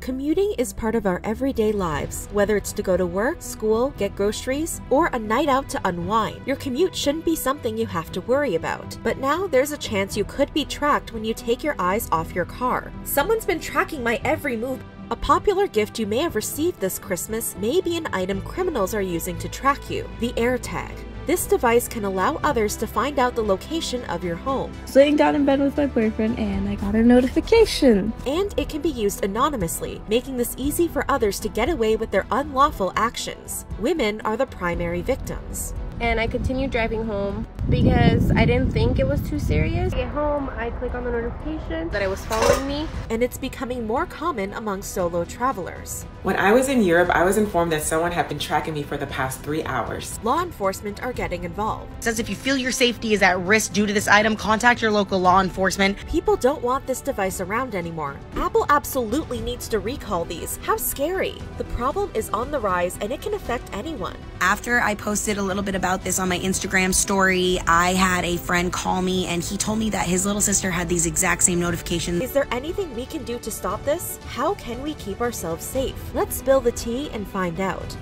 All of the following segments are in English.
Commuting is part of our everyday lives, whether it's to go to work, school, get groceries, or a night out to unwind. Your commute shouldn't be something you have to worry about. But now there's a chance you could be tracked when you take your eyes off your car. Someone's been tracking my every move. A popular gift you may have received this Christmas may be an item criminals are using to track you, the AirTag. This device can allow others to find out the location of your home. Sitting down in bed with my boyfriend and I got a notification. And it can be used anonymously, making this easy for others to get away with their unlawful actions. Women are the primary victims. And I continued driving home because I didn't think it was too serious. I get home, I click on the notification that it was following me. And it's becoming more common among solo travelers. When I was in Europe, I was informed that someone had been tracking me for the past 3 hours. Law enforcement are getting involved. It says if you feel your safety is at risk due to this item, contact your local law enforcement. People don't want this device around anymore. Apple absolutely needs to recall these. How scary! The problem is on the rise and it can affect anyone. After I posted a little bit about this on my Instagram story, I had a friend call me and he told me that his little sister had these exact same notifications. Is there anything we can do to stop this? How can we keep ourselves safe? Let's spill the tea and find out.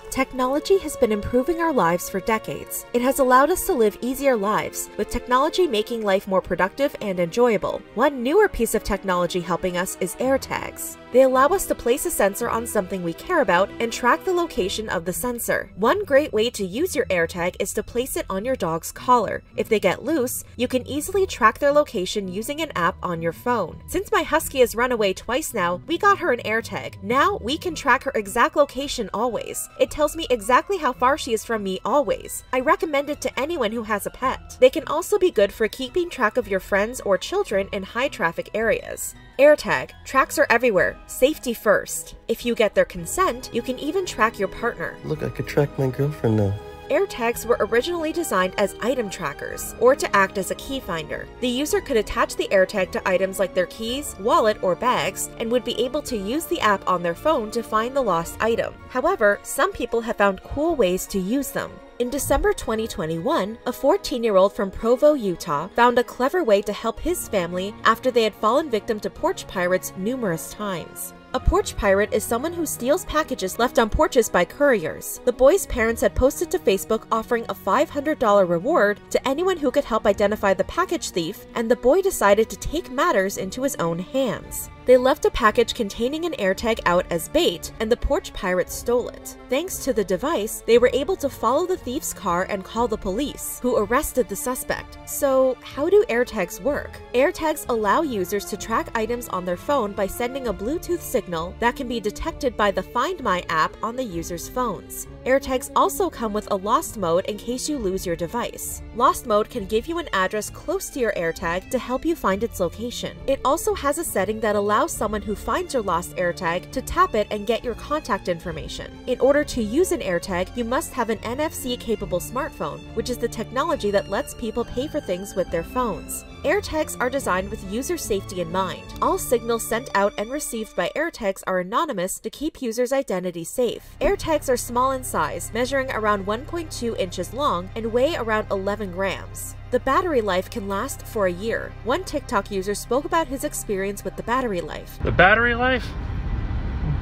Technology has been improving our lives for decades. It has allowed us to live easier lives, with technology making life more productive and enjoyable. One newer piece of technology helping us is AirTags. They allow us to place a sensor on something we care about and track the location of the sensor. One great way to use your AirTag is to place it on your dog's collar. If they get loose, you can easily track their location using an app on your phone. Since my husky has run away twice now, we got her an AirTag. Now we can track her exact location always. It tells me exactly how far she is from me always. I recommend it to anyone who has a pet. They can also be good for keeping track of your friends or children in high traffic areas. AirTag. Tracks are everywhere. Safety first. If you get their consent, you can even track your partner. Look, I could track my girlfriend now. AirTags were originally designed as item trackers, or to act as a key finder. The user could attach the AirTag to items like their keys, wallet, or bags, and would be able to use the app on their phone to find the lost item. However, some people have found cool ways to use them. In December 2021, a 14-year-old from Provo, Utah, found a clever way to help his family after they had fallen victim to porch pirates numerous times. A porch pirate is someone who steals packages left on porches by couriers. The boy's parents had posted to Facebook offering a $500 reward to anyone who could help identify the package thief, and the boy decided to take matters into his own hands. They left a package containing an AirTag out as bait, and the porch pirate stole it. Thanks to the device, they were able to follow the thief's car and call the police, who arrested the suspect. So, how do AirTags work? AirTags allow users to track items on their phone by sending a Bluetooth signal that can be detected by the Find My app on the user's phones. AirTags also come with a lost mode in case you lose your device. Lost mode can give you an address close to your AirTag to help you find its location. It also has a setting that allows someone who finds your lost AirTag to tap it and get your contact information. In order to use an AirTag, you must have an NFC-capable smartphone, which is the technology that lets people pay for things with their phones. AirTags are designed with user safety in mind. All signals sent out and received by AirTags are anonymous to keep users' identity safe. AirTags are small in size, measuring around 1.2 inches long and weigh around 11 grams. The battery life can last for a year. One TikTok user spoke about his experience with the battery life. The battery life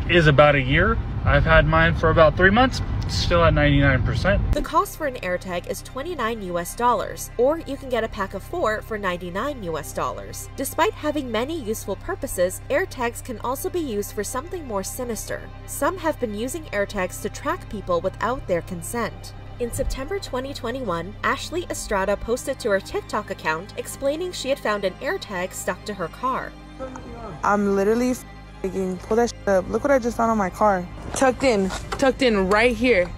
is about a year. I've had mine for about 3 months, still at 99%. The cost for an AirTag is $29 US, or you can get a pack of 4 for $99 US. Despite having many useful purposes, AirTags can also be used for something more sinister. Some have been using AirTags to track people without their consent. In September 2021, Ashley Estrada posted to her TikTok account explaining she had found an AirTag stuck to her car. I'm literally pull that shit up. Look what I just found on my car. Tucked in right here.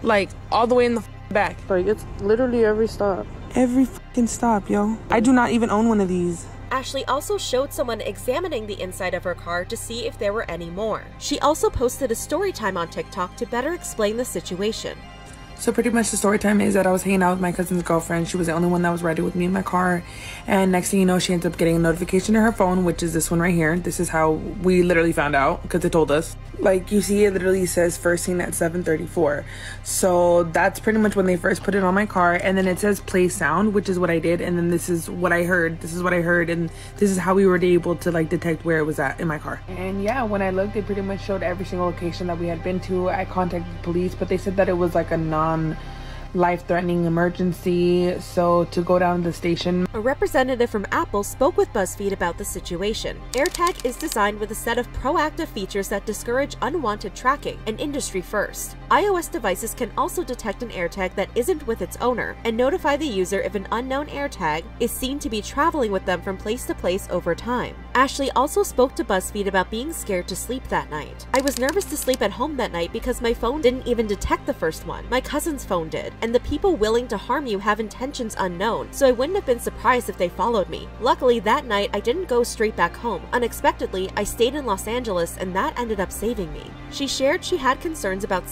Like all the way in the back. Like it's literally every stop. Every fucking stop, yo. I do not even own one of these. Ashley also showed someone examining the inside of her car to see if there were any more. She also posted a story time on TikTok to better explain the situation. So pretty much the story time is that I was hanging out with my cousin's girlfriend. She was the only one that was riding with me in my car. And next thing you know, she ends up getting a notification to her phone, which is this one right here. This is how we literally found out because they told us. Like you see, it literally says first seen at 7:34. So that's pretty much when they first put it on my car. And then it says play sound, which is what I did. And then this is what I heard. This is what I heard. And this is how we were able to like detect where it was at in my car. And yeah, when I looked, it pretty much showed every single location that we had been to. I contacted the police, but they said that it was like a non-life-threatening emergency, so to go down to the station. A representative from Apple spoke with BuzzFeed about the situation. AirTag is designed with a set of proactive features that discourage unwanted tracking, an industry first. iOS devices can also detect an AirTag that isn't with its owner and notify the user if an unknown AirTag is seen to be traveling with them from place to place over time. Ashley also spoke to BuzzFeed about being scared to sleep that night. I was nervous to sleep at home that night because my phone didn't even detect the first one. My cousin's phone did. And the people willing to harm you have intentions unknown, so I wouldn't have been surprised if they followed me. Luckily, that night I didn't go straight back home. Unexpectedly, I stayed in Los Angeles and that ended up saving me. She shared she had concerns about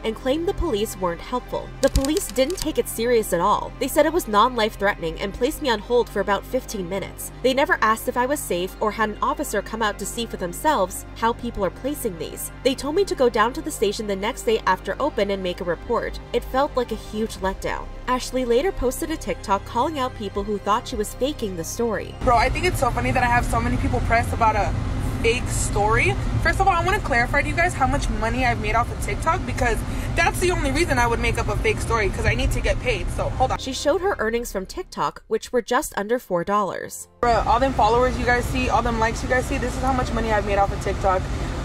and claimed the police weren't helpful. The police didn't take it serious at all. They said it was non-life-threatening and placed me on hold for about 15 minutes. They never asked if I was safe or had an officer come out to see for themselves how people are placing these. They told me to go down to the station the next day after open and make a report. It felt like a huge letdown. Ashley later posted a TikTok calling out people who thought she was faking the story. Bro, I think it's so funny that I have so many people pressed about a fake story. First of all, I want to clarify to you guys how much money I've made off of TikTok, because that's the only reason I would make up a fake story, because I need to get paid. So hold on. She showed her earnings from TikTok, which were just under $4. Bro, all them followers you guys see, all them likes you guys see, this is how much money I've made off of TikTok.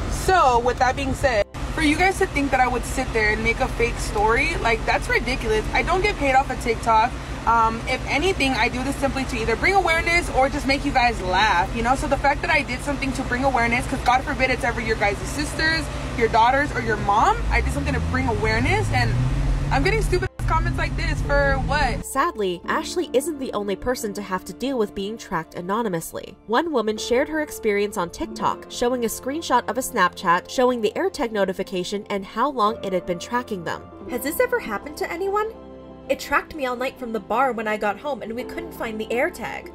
So with that being said, for you guys to think that I would sit there and make a fake story, like, that's ridiculous. I don't get paid off of TikTok. If anything, I do this simply to either bring awareness or just make you guys laugh, you know? So the fact that I did something to bring awareness, because God forbid it's ever your guys' sisters, your daughters, or your mom, I did something to bring awareness, and I'm getting stupid comments like this for what? Sadly, Ashley isn't the only person to have to deal with being tracked anonymously. One woman shared her experience on TikTok, showing a screenshot of a Snapchat showing the AirTag notification and how long it had been tracking them. Has this ever happened to anyone? It tracked me all night from the bar when I got home and we couldn't find the AirTag.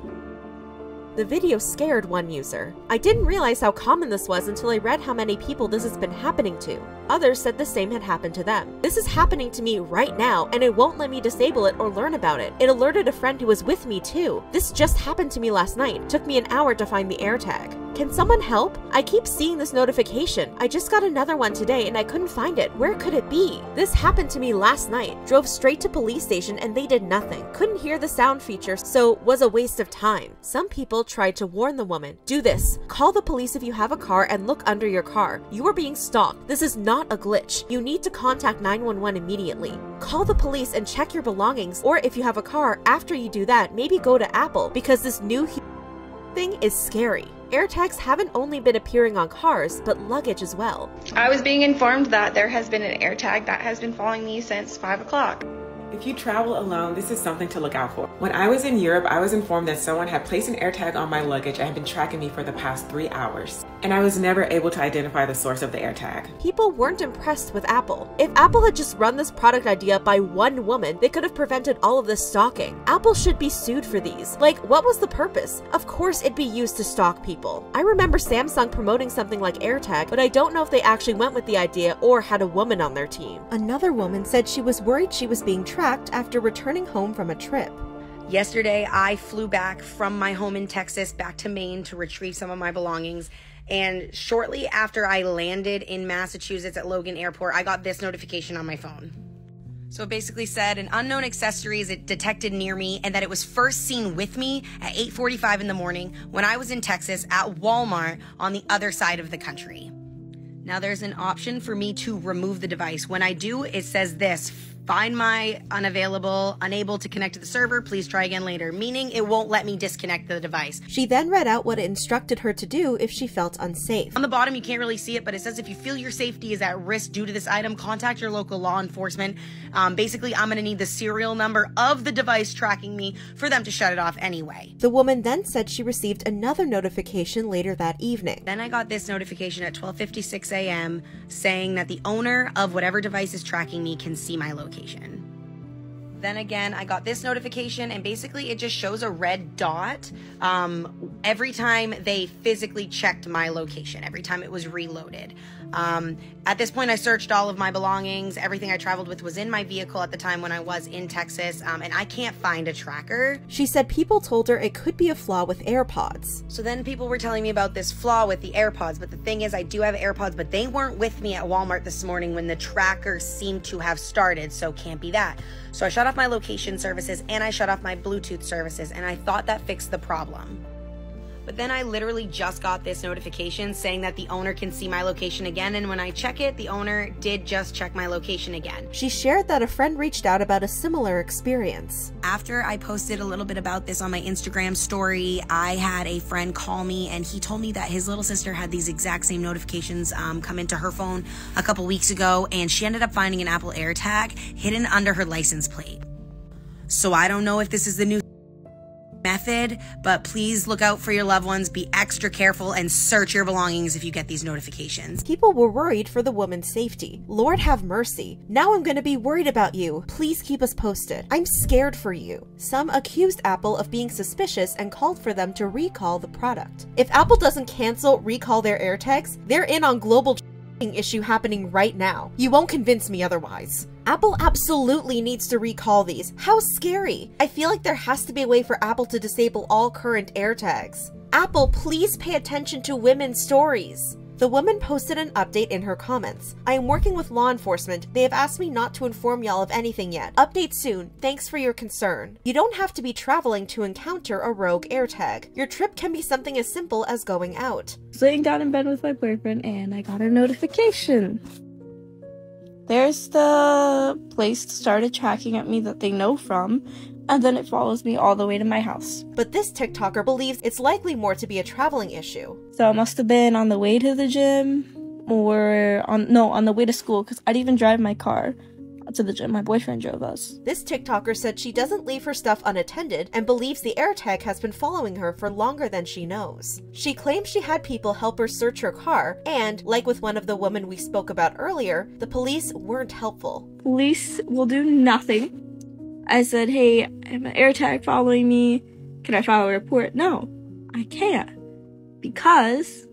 The video scared one user. I didn't realize how common this was until I read how many people this has been happening to. Others said the same had happened to them. This is happening to me right now, and it won't let me disable it or learn about it. It alerted a friend who was with me too. This just happened to me last night. Took me an hour to find the AirTag. Can someone help? I keep seeing this notification. I just got another one today and I couldn't find it. Where could it be? This happened to me last night. Drove straight to police station and they did nothing. Couldn't hear the sound feature, so was a waste of time. Some people tried to warn the woman. Do this. Call the police if you have a car and look under your car. You are being stalked. This is not a glitch. You need to contact 911 immediately. Call the police and check your belongings, or if you have a car, after you do that, maybe go to Apple, because this new thing is scary. AirTags haven't only been appearing on cars, but luggage as well. I was being informed that there has been an AirTag that has been following me since 5 o'clock. If you travel alone, this is something to look out for. When I was in Europe, I was informed that someone had placed an AirTag on my luggage and had been tracking me for the past 3 hours. And I was never able to identify the source of the AirTag. People weren't impressed with Apple. If Apple had just run this product idea by one woman, they could have prevented all of this stalking. Apple should be sued for these. Like, what was the purpose? Of course it'd be used to stalk people. I remember Samsung promoting something like AirTag, but I don't know if they actually went with the idea or had a woman on their team. Another woman said she was worried she was being tracked after returning home from a trip. Yesterday, I flew back from my home in Texas back to Maine to retrieve some of my belongings. And shortly after I landed in Massachusetts at Logan Airport, I got this notification on my phone. So it basically said an unknown accessory is detected near me, and that it was first seen with me at 8:45 in the morning when I was in Texas at Walmart on the other side of the country. Now there's an option for me to remove the device. When I do, it says this: find my unable to connect to the server, please try again later, meaning it won't let me disconnect the device. She then read out what it instructed her to do if she felt unsafe. On the bottom, you can't really see it, but it says if you feel your safety is at risk due to this item, contact your local law enforcement. Basically, I'm gonna need the serial number of the device tracking me for them to shut it off anyway. The woman then said she received another notification later that evening. Then I got this notification at 12:56 a.m. saying that the owner of whatever device is tracking me can see my location. Then again, I got this notification, and basically it just shows a red dot every time they physically checked my location, every time it was reloaded. At this point, I searched all of my belongings. Everything I traveled with was in my vehicle at the time when I was in Texas, and I can't find a tracker. She said people told her it could be a flaw with AirPods. So then people were telling me about this flaw with the AirPods, but the thing is I do have AirPods, but they weren't with me at Walmart this morning when the tracker seemed to have started, so can't be that. So I shut off my location services and I shut off my Bluetooth services, and I thought that fixed the problem. But then I literally just got this notification saying that the owner can see my location again, and when I check it, the owner did just check my location again. She shared that a friend reached out about a similar experience. After I posted a little bit about this on my Instagram story, I had a friend call me, and he told me that his little sister had these exact same notifications come into her phone a couple weeks ago, and she ended up finding an Apple AirTag hidden under her license plate. So I don't know if this is the new method, but please look out for your loved ones, be extra careful, and search your belongings if you get these notifications. People were worried for the woman's safety. Lord have mercy. Now I'm gonna be worried about you. Please keep us posted. I'm scared for you. Some accused Apple of being suspicious and called for them to recall the product. If Apple doesn't recall their AirTags, they're in on global issue happening right now. You won't convince me otherwise. Apple absolutely needs to recall these. How scary! I feel like there has to be a way for Apple to disable all current AirTags. Apple, please pay attention to women's stories. The woman posted an update in her comments. I am working with law enforcement. They have asked me not to inform y'all of anything yet. Update soon. Thanks for your concern. You don't have to be traveling to encounter a rogue AirTag. Your trip can be something as simple as going out. I was laying down in bed with my boyfriend and I got a notification. There's the place that started tracking at me that they know from, and then it follows me all the way to my house. But this TikToker believes it's likely more to be a traveling issue. So it must have been on the way to the gym, or on the way to school, because I'd even drive my car to the gym. My boyfriend drove us. This TikToker said she doesn't leave her stuff unattended and believes the AirTag has been following her for longer than she knows. She claims she had people help her search her car, and, like with one of the women we spoke about earlier, the police weren't helpful. Police will do nothing. I said, hey, I have an AirTag following me. Can I file a report? No, I can't. Because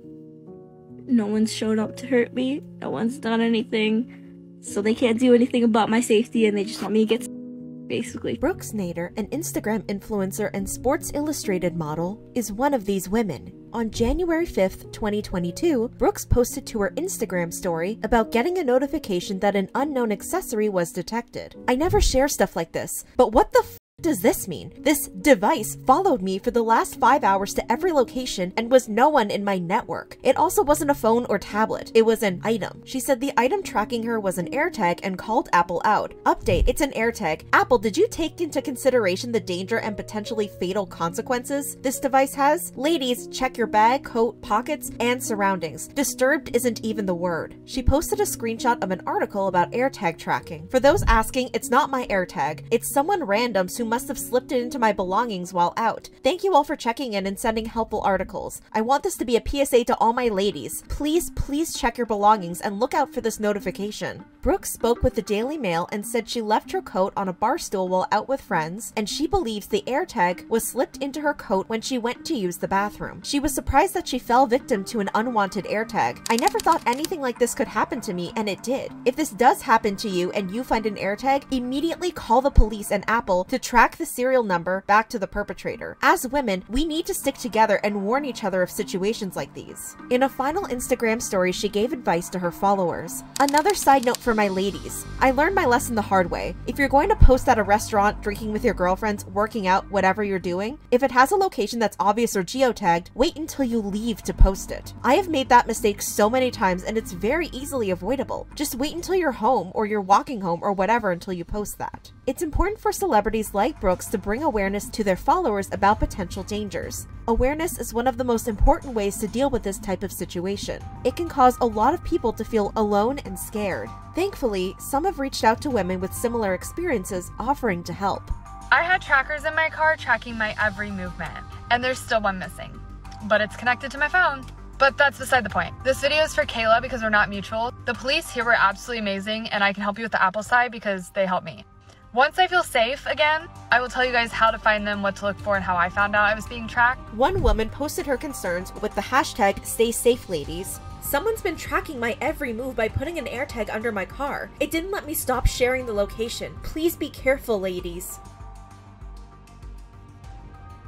no one's showed up to hurt me. No one's done anything. So they can't do anything about my safety, and they just want me to get basically. Brooks Nader, an Instagram influencer and Sports Illustrated model, is one of these women. On January 5th, 2022, Brooks posted to her Instagram story about getting a notification that an unknown accessory was detected. I never share stuff like this, but what the f does this mean? This device followed me for the last 5 hours to every location and was no one in my network. It also wasn't a phone or tablet. It was an item. She said the item tracking her was an AirTag and called Apple out. Update, it's an AirTag. Apple, did you take into consideration the danger and potentially fatal consequences this device has? Ladies, check your bag, coat, pockets, and surroundings. Disturbed isn't even the word. She posted a screenshot of an article about AirTag tracking. For those asking, it's not my AirTag. It's someone random who must have slipped it into my belongings while out. Thank you all for checking in and sending helpful articles. I want this to be a PSA to all my ladies. Please check your belongings and look out for this notification. Brooks spoke with the Daily Mail and said she left her coat on a bar stool while out with friends, and she believes the AirTag was slipped into her coat when she went to use the bathroom. She was surprised that she fell victim to an unwanted AirTag. I never thought anything like this could happen to me, and it did. If this does happen to you and you find an AirTag, immediately call the police and Apple to track the serial number back to the perpetrator. As women, we need to stick together and warn each other of situations like these. In a final Instagram story, she gave advice to her followers. Another side note from for my ladies. I learned my lesson the hard way. If you're going to post at a restaurant, drinking with your girlfriends, working out, whatever you're doing, if it has a location that's obvious or geotagged, wait until you leave to post it. I have made that mistake so many times and it's very easily avoidable. Just wait until you're home or you're walking home or whatever until you post that. It's important for celebrities like Brooks to bring awareness to their followers about potential dangers. Awareness is one of the most important ways to deal with this type of situation. It can cause a lot of people to feel alone and scared. Thankfully, some have reached out to women with similar experiences offering to help. I had trackers in my car tracking my every movement, and there's still one missing, but it's connected to my phone. But that's beside the point. This video is for Kayla because we're not mutual. The police here were absolutely amazing, and I can help you with the Apple side because they helped me. Once I feel safe again, I will tell you guys how to find them, what to look for, and how I found out I was being tracked. One woman posted her concerns with the hashtag #StaySafeLadies. Someone's been tracking my every move by putting an AirTag under my car. It didn't let me stop sharing the location. Please be careful, ladies.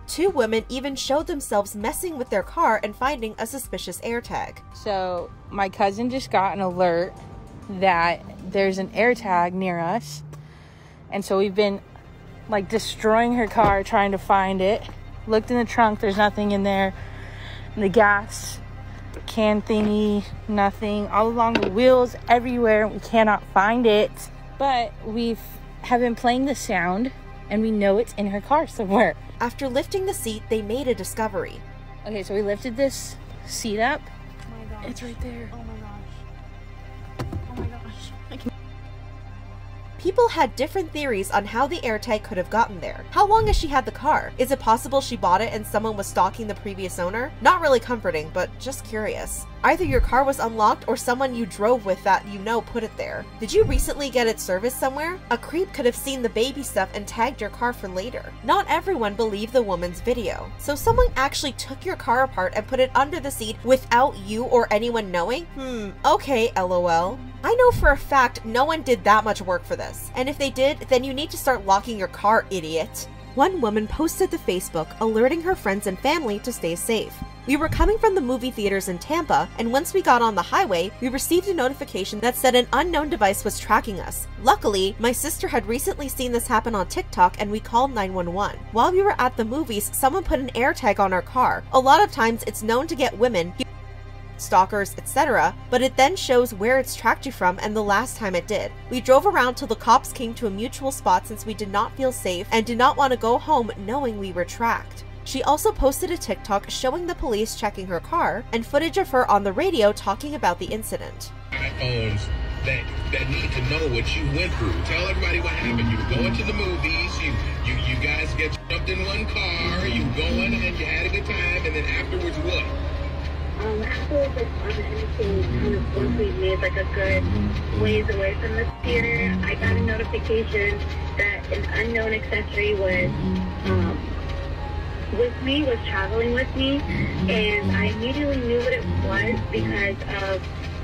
Two women even showed themselves messing with their car and finding a suspicious AirTag. So my cousin just got an alert that there's an AirTag near us. And so we've been like destroying her car trying to find it. Looked in the trunk, there's nothing in there. And the gas can thingy, nothing. All along the wheels, everywhere, we cannot find it. But have been playing the sound and we know it's in her car somewhere. After lifting the seat, they made a discovery. Okay, so we lifted this seat up. Oh my gosh. It's right there. Oh my gosh. Oh my gosh. People had different theories on how the AirTag could have gotten there. How long has she had the car? Is it possible she bought it and someone was stalking the previous owner? Not really comforting, but just curious. Either your car was unlocked or someone you drove with that you know put it there. Did you recently get it serviced somewhere? A creep could have seen the baby stuff and tagged your car for later. Not everyone believed the woman's video. So someone actually took your car apart and put it under the seat without you or anyone knowing? Okay, LOL. I know for a fact no one did that much work for this. And if they did, then you need to start locking your car, idiot. One woman posted to Facebook alerting her friends and family to stay safe. We were coming from the movie theaters in Tampa, and once we got on the highway, we received a notification that said an unknown device was tracking us. Luckily, my sister had recently seen this happen on TikTok and we called 911. While we were at the movies, someone put an AirTag on our car. A lot of times it's known to get women, stalkers, etc., but it then shows where it's tracked you from and the last time it did. We drove around till the cops came to a mutual spot since we did not feel safe and did not want to go home knowing we were tracked. She also posted a TikTok showing the police checking her car and footage of her on the radio talking about the incident. iPhones that need to know what you went through. Tell everybody what happened. You were going to the movies, you guys get jumped in one car, you going and you had a good time, and then afterwards what? Afterwards, like, on the interstate, kind of once we made like a good ways away from the theater, I got a notification that an unknown accessory was traveling with me, and I immediately knew what it was because of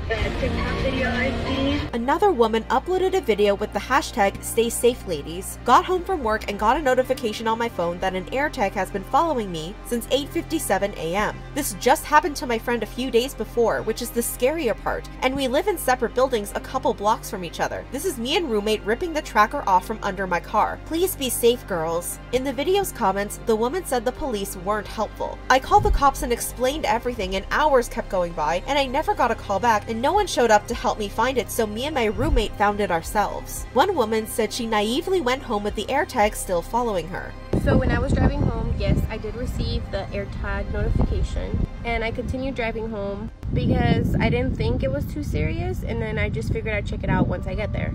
the TikTok video I've seen. Another woman uploaded a video with the hashtag #StaySafeLadies, got home from work and got a notification on my phone that an AirTag has been following me since 8:57 a.m. This just happened to my friend a few days before, which is the scarier part, and we live in separate buildings a couple blocks from each other. This is me and roommate ripping the tracker off from under my car. Please be safe, girls. In the video's comments, the woman said the police weren't helpful. I called the cops and explained everything, and hours kept going by, and I never got a call back, and no one showed up to help me find it, so me and my roommate found it ourselves. One woman said she naively went home with the AirTag still following her. So when I was driving home, yes, I did receive the AirTag notification, and I continued driving home because I didn't think it was too serious, and then I just figured I'd check it out once I get there.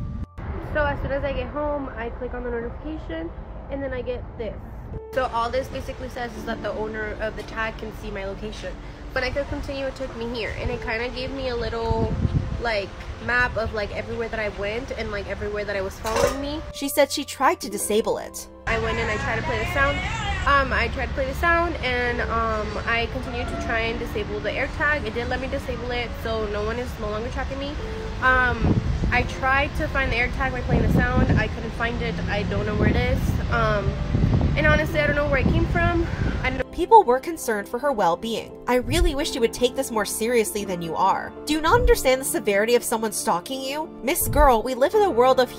So as soon as I get home, I click on the notification, and then I get this. So all this basically says is that the owner of the tag can see my location. But I could continue, it took me here, and it kind of gave me a little like map of like everywhere that I went and like everywhere that I was following me. She said she tried to disable it. I went and I tried to play the sound. I tried to play the sound, and I continued to try and disable the AirTag. It didn't let me disable it, so no one is no longer tracking me. I tried to find the AirTag by playing the sound. I couldn't find it. I don't know where it is. And honestly, I don't know where it came from. People were concerned for her well-being. I really wish you would take this more seriously than you are. Do you not understand the severity of someone stalking you? Miss Girl, we live in a world of...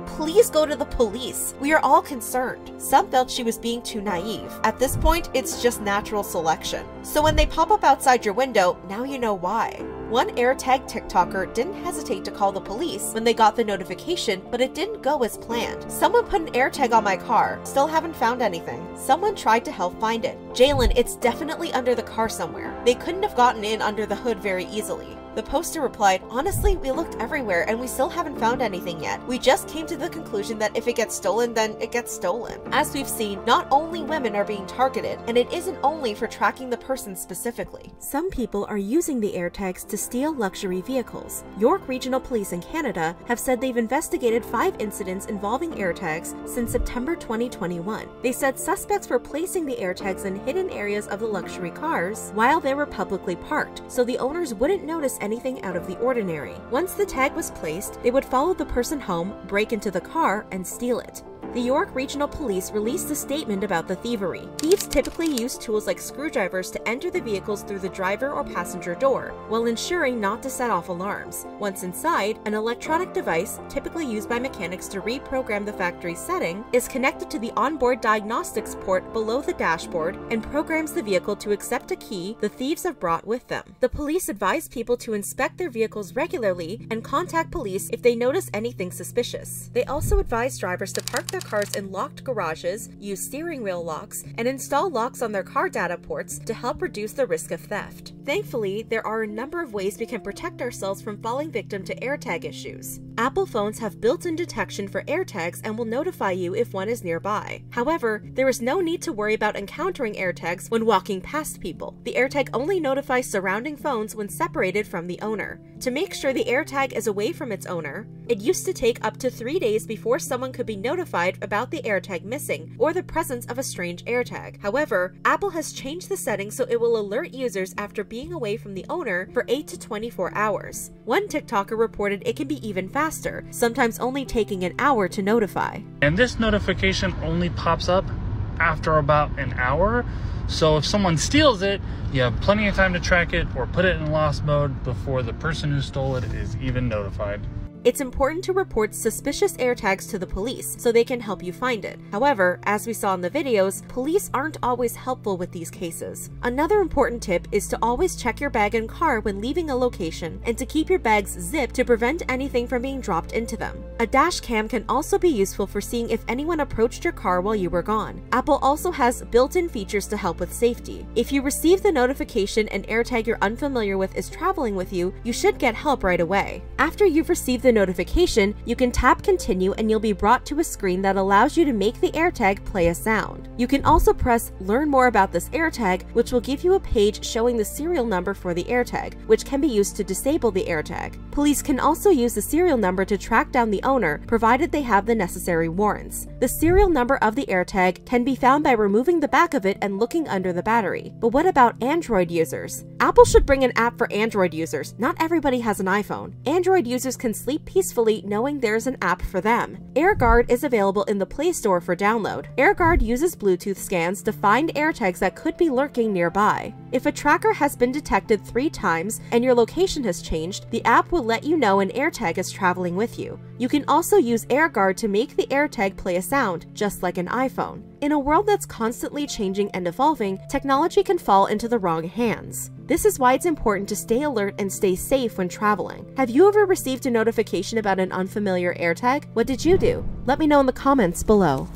Please go to the police. We are all concerned. Some felt she was being too naive. At this point, it's just natural selection. So when they pop up outside your window, now you know why. One AirTag TikToker didn't hesitate to call the police when they got the notification, but it didn't go as planned. Someone put an AirTag on my car. Still haven't found anything. Someone tried to help find it. Jalen, it's definitely under the car somewhere. They couldn't have gotten in under the hood very easily. The poster replied, honestly, we looked everywhere and we still haven't found anything yet. We just came to the conclusion that if it gets stolen, then it gets stolen. As we've seen, not only women are being targeted, and it isn't only for tracking the person specifically. Some people are using the AirTags to steal luxury vehicles. York Regional Police in Canada have said they've investigated 5 incidents involving AirTags since September 2021. They said suspects were placing the AirTags in hidden areas of the luxury cars while they were publicly parked, so the owners wouldn't notice anything out of the ordinary. Once the tag was placed, they would follow the person home, break into the car, and steal it. The York Regional Police released a statement about the thievery. Thieves typically use tools like screwdrivers to enter the vehicles through the driver or passenger door, while ensuring not to set off alarms. Once inside, an electronic device, typically used by mechanics to reprogram the factory setting, is connected to the onboard diagnostics port below the dashboard and programs the vehicle to accept a key the thieves have brought with them. The police advise people to inspect their vehicles regularly and contact police if they notice anything suspicious. They also advise drivers to park their cars in locked garages, use steering wheel locks, and install locks on their car data ports to help reduce the risk of theft. Thankfully, there are a number of ways we can protect ourselves from falling victim to AirTag issues. Apple phones have built-in detection for AirTags and will notify you if one is nearby. However, there is no need to worry about encountering AirTags when walking past people. The AirTag only notifies surrounding phones when separated from the owner. To make sure the AirTag is away from its owner, it used to take up to 3 days before someone could be notified about the AirTag missing or the presence of a strange AirTag. However, Apple has changed the settings so it will alert users after being away from the owner for 8 to 24 hours. One TikToker reported it can be even faster, sometimes only taking an hour to notify. And this notification only pops up after about an hour, so if someone steals it, you have plenty of time to track it or put it in lost mode before the person who stole it is even notified. It's important to report suspicious AirTags to the police so they can help you find it. However, as we saw in the videos, police aren't always helpful with these cases. Another important tip is to always check your bag and car when leaving a location and to keep your bags zipped to prevent anything from being dropped into them. A dash cam can also be useful for seeing if anyone approached your car while you were gone. Apple also has built-in features to help with safety. If you receive the notification an AirTag you're unfamiliar with is traveling with you, you should get help right away. After you've received the notification, you can tap continue and you'll be brought to a screen that allows you to make the AirTag play a sound. You can also press learn more about this AirTag, which will give you a page showing the serial number for the AirTag, which can be used to disable the AirTag. Police can also use the serial number to track down the owner, provided they have the necessary warrants. The serial number of the AirTag can be found by removing the back of it and looking under the battery. But what about Android users? Apple should bring an app for Android users. Not everybody has an iPhone. Android users can sleep peacefully knowing there's an app for them. AirGuard is available in the Play Store for download. AirGuard uses Bluetooth scans to find AirTags that could be lurking nearby. If a tracker has been detected 3 times and your location has changed, the app will let you know an AirTag is traveling with you. You can also use AirGuard to make the AirTag play a sound, just like an iPhone. In a world that's constantly changing and evolving, technology can fall into the wrong hands. This is why it's important to stay alert and stay safe when traveling. Have you ever received a notification about an unfamiliar AirTag? What did you do? Let me know in the comments below.